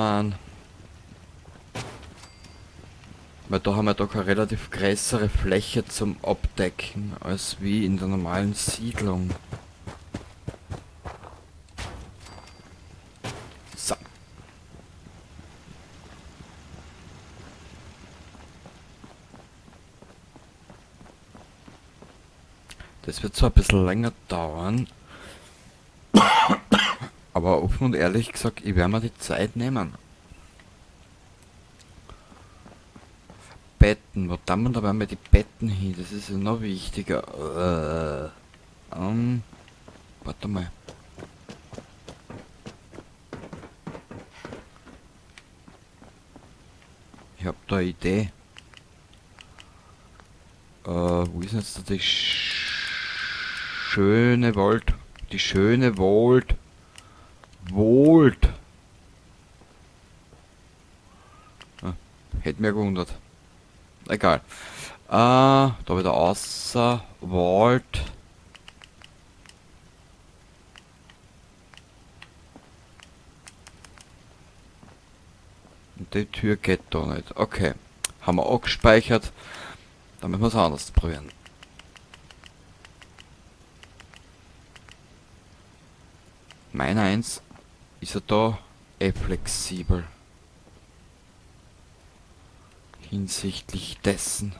Mauern. Weil da haben wir doch eine relativ größere Fläche zum Abdecken, als wie in der normalen Siedlung. So. Das wird zwar ein bisschen länger dauern, aber offen und ehrlich gesagt, ich werde mir die Zeit nehmen. Betten, wo tun wir dabei mal die Betten hin? Das ist ja noch wichtiger. Warte mal. Ich hab da eine Idee. Wo ist denn jetzt da die schöne Wald? Die schöne Wald. Wald. Hätte mir gewundert. Egal. Da wieder außer Wald. Und die Tür geht da nicht. Okay. Haben wir auch gespeichert. Dann müssen wir es anders probieren. Mein eins ist ja da flexibel. Hinsichtlich dessen.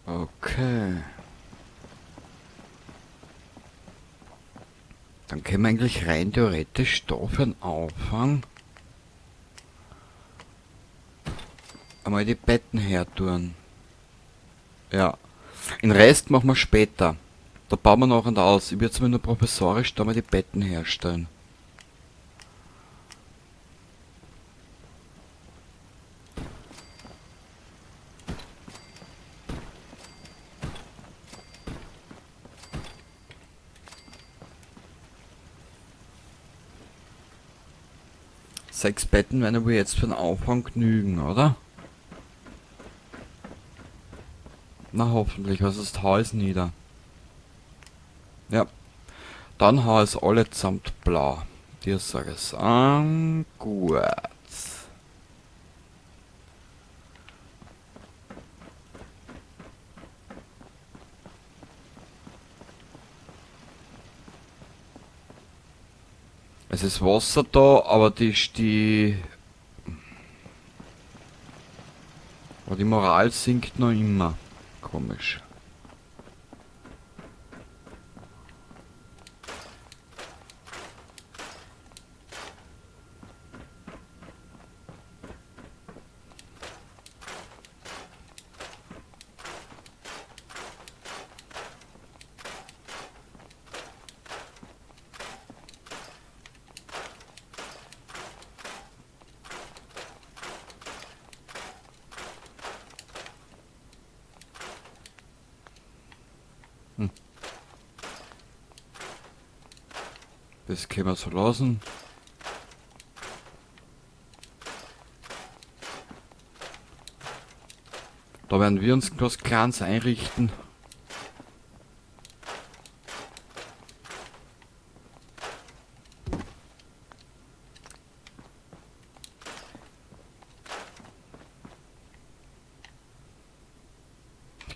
Okay. Dann können wir eigentlich rein theoretisch da für den Anfang einmal die Betten her tun. Ja. Den Rest machen wir später. Da bauen wir nachher aus. Ich würde jetzt mal nur provisorisch da mal die Betten herstellen. Sechs Betten werden aber jetzt für den Anfang genügen, oder? Na hoffentlich, also das Haus nieder. Ja, dann hau es alle samt blau. Dir sag es an. Gut. Es ist Wasser da, aber die Moral sinkt noch immer. Komisch. Das können wir so lassen. Da werden wir uns was Kleines einrichten.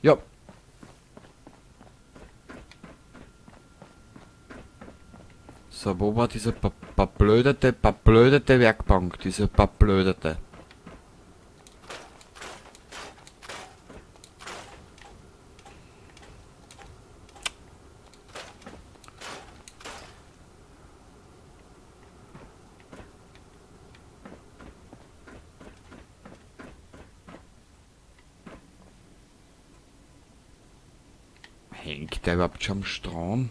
Ja. So, wo war diese verblödete Werkbank? Diese verblödete. Hängt der überhaupt schon am Strom?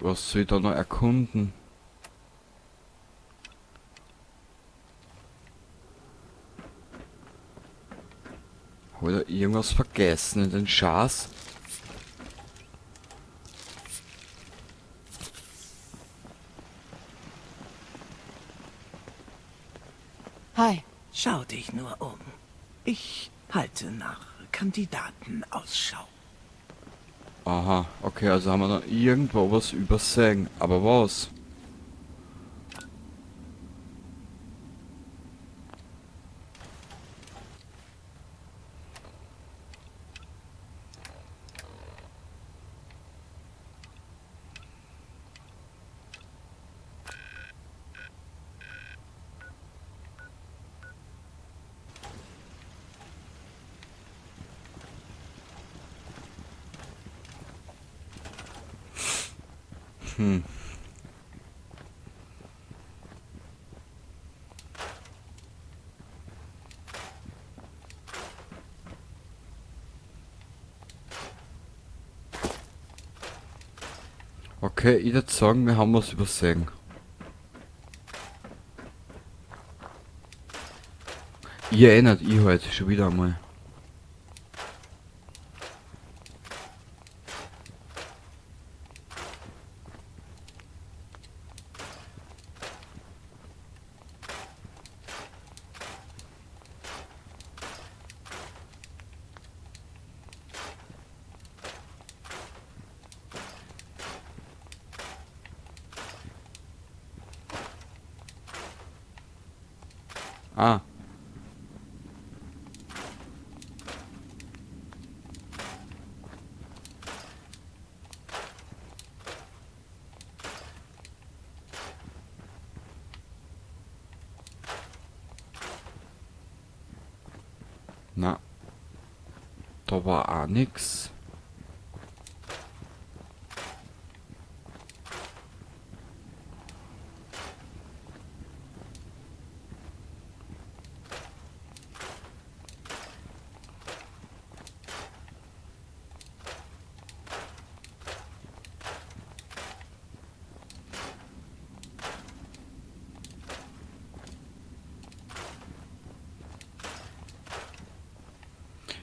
Was soll ich da noch erkunden? Habe ich da irgendwas vergessen in den Schatz? Hi. Schau dich nur um. Ich halte nach Kandidaten Ausschau. Aha, okay, also haben wir da irgendwo was übersehen. Aber was? Hm. Okay, ich würde sagen, wir haben was übersehen. Ihr erinnert, ich halt schon wieder einmal. Ah. Na. Da war auch nix.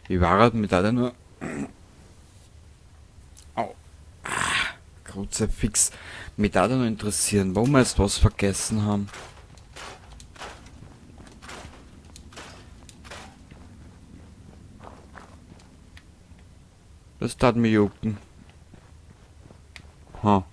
Ich war halt mit alle nur. Au. Große Fix. Mich da nur interessieren, warum wir jetzt was vergessen haben. Das tat mir jucken. Ha.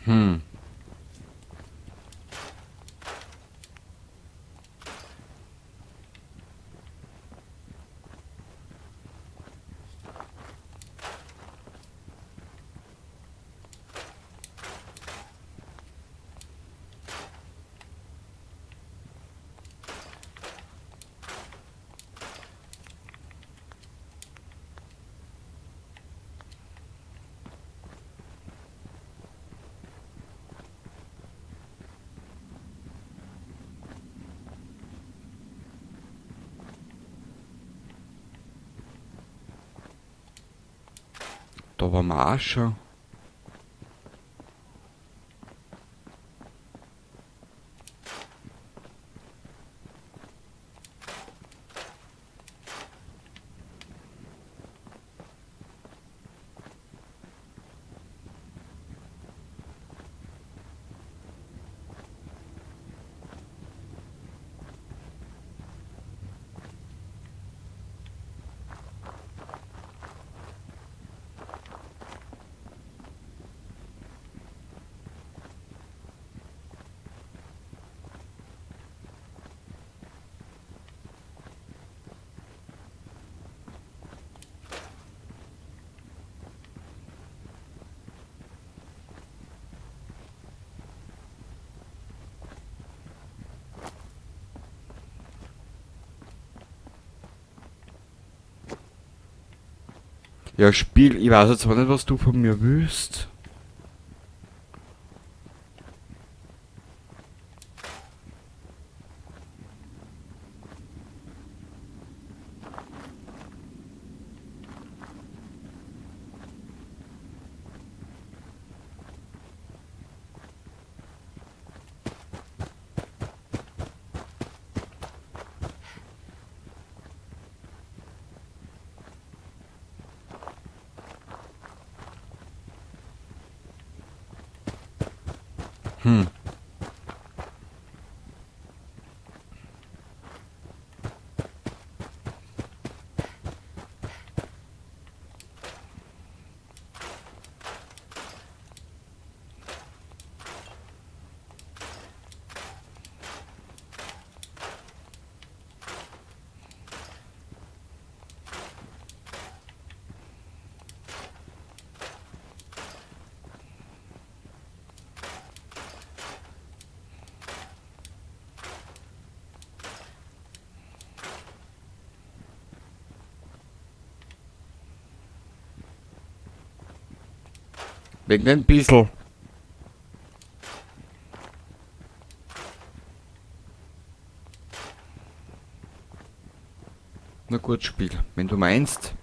Hm. Da waren wir auch schon. Ja, Spiel, ich weiß jetzt aber nicht, was du von mir willst. Hm. Wegen ein bisschen. Na gut, Spiel. Wenn du meinst.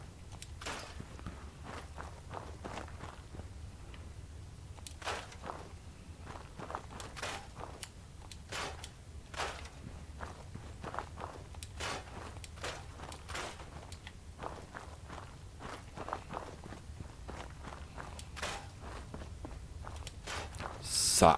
So.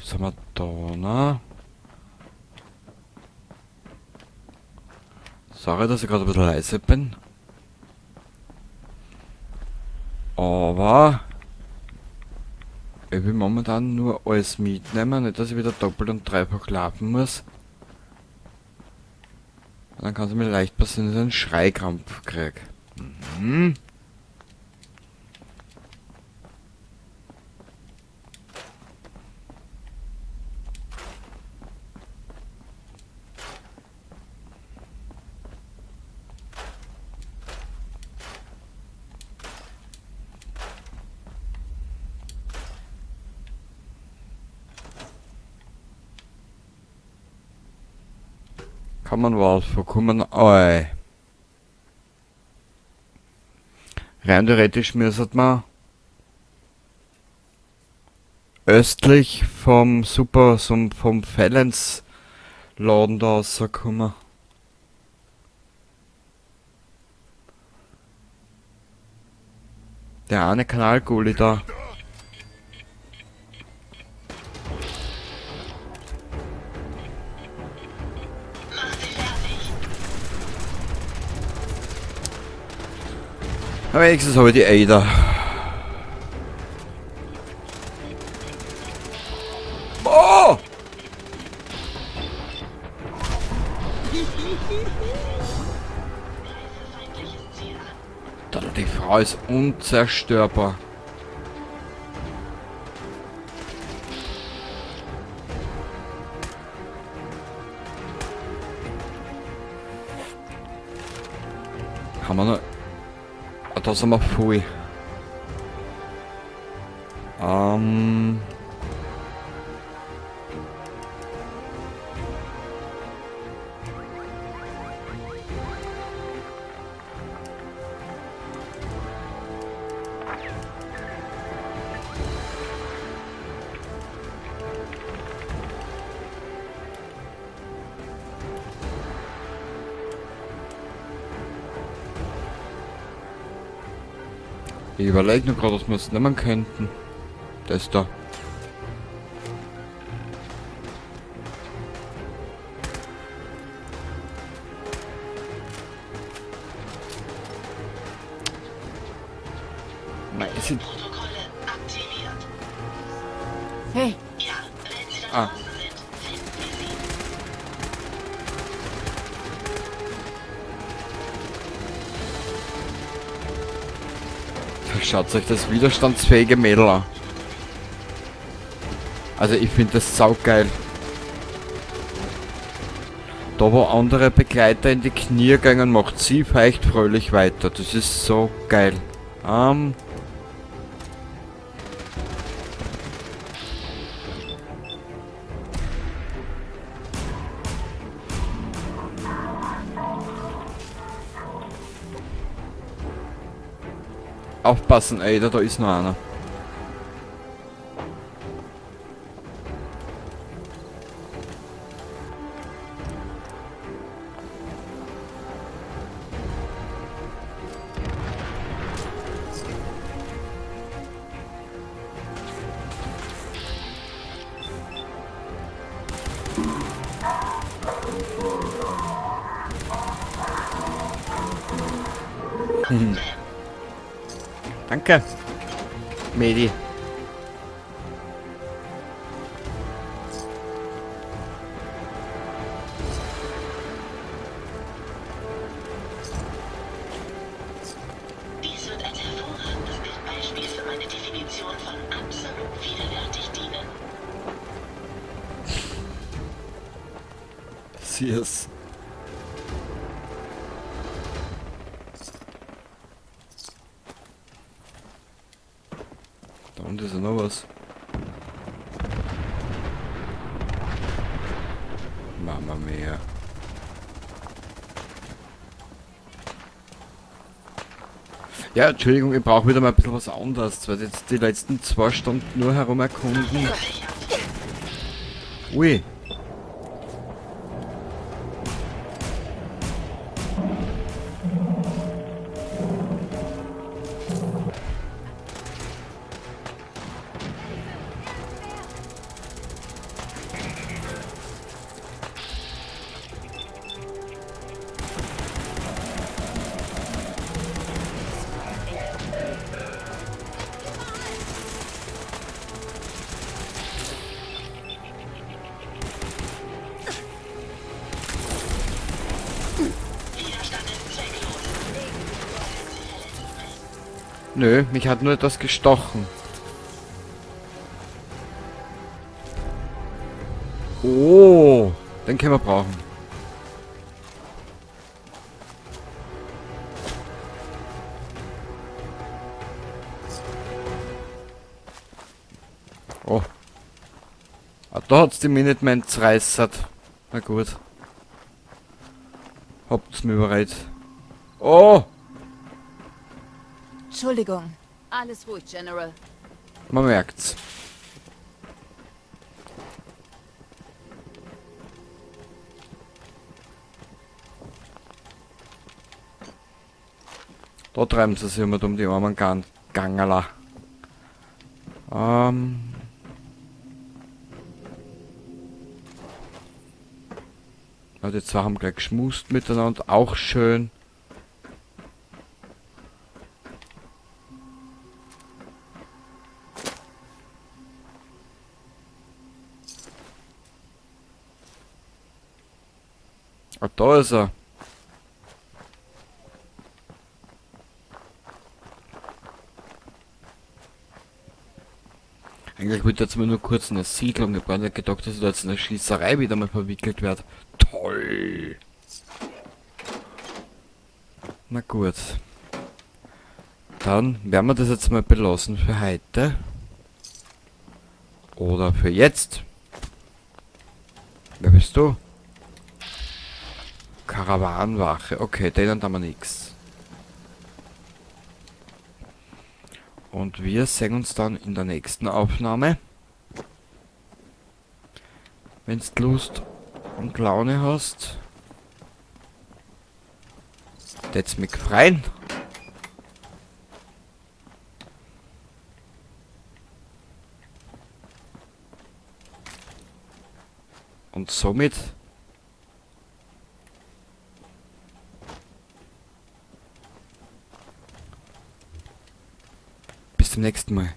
Was haben wir da, ne? Sorry, dass ich gerade ein bisschen leise bin. Aber ich will momentan nur alles mitnehmen, nicht dass ich wieder doppelt und dreifach laufen muss. Dann kann es mir leicht passieren, dass ich einen Schreikrampf krieg. Mhm. Kann man was vorkommen? Oi. Rein theoretisch müsste man östlich vom vom Fallens Laden da rauskommen. Der eine Kanalgully da. Aber wenigstens habe ich die Ada. Oh! Die Frau ist unzerstörbar. Haben wir noch... Ah, da sind wir voll. Ich überlege nur gerade, was wir es nehmen könnten. Das da. Nein, es sind... Protokolle aktiviert. Hey, Ja, wenn Sie da Ah. draußen sind, finden wir Sie. Schaut euch das widerstandsfähige Mädel an. Also ich finde das saugeil. Da wo andere Begleiter in die Knie gehen, macht sie feucht fröhlich weiter. Das ist so geil. Aufpassen, ey, da ist noch einer. Danke. Medi. Dies wird als hervorragendes Bildbeispiel für meine Definition von absolut widerwärtig dienen. Sie ist. Da unten ist ja noch was. Mama mia. Ja, Entschuldigung, ich brauche wieder mal ein bisschen was anderes, weil jetzt die letzten 2 Stunden nur herum erkunden. Ui. Widerstand ist zwecklos. Nö, mich hat nur etwas gestochen. Oh, den können wir brauchen. Oh. Ah, da hat's die Minutemen zerreißert. Na gut. Habt's mir bereit. Oh! Entschuldigung. Alles ruhig, General. Man merkt's. Da treiben sie sich immer um die armen Gangerla. Ja, die zwei haben gleich geschmust miteinander, auch schön. Ah, da ist er. Eigentlich wollte ich jetzt mal nur kurz eine Siedlung. Ich habe gar nicht gedacht, dass ich da jetzt in eine Schießerei wieder mal verwickelt werde. Toll! Na gut. Dann werden wir das jetzt mal belassen für heute. Oder für jetzt. Wer bist du? Karawanenwache. Okay, denen haben wir nichts. Und wir sehen uns dann in der nächsten Aufnahme. Wenn du Lust und Laune hast. Tät's mich freuen. Und somit bis zum nächsten Mal.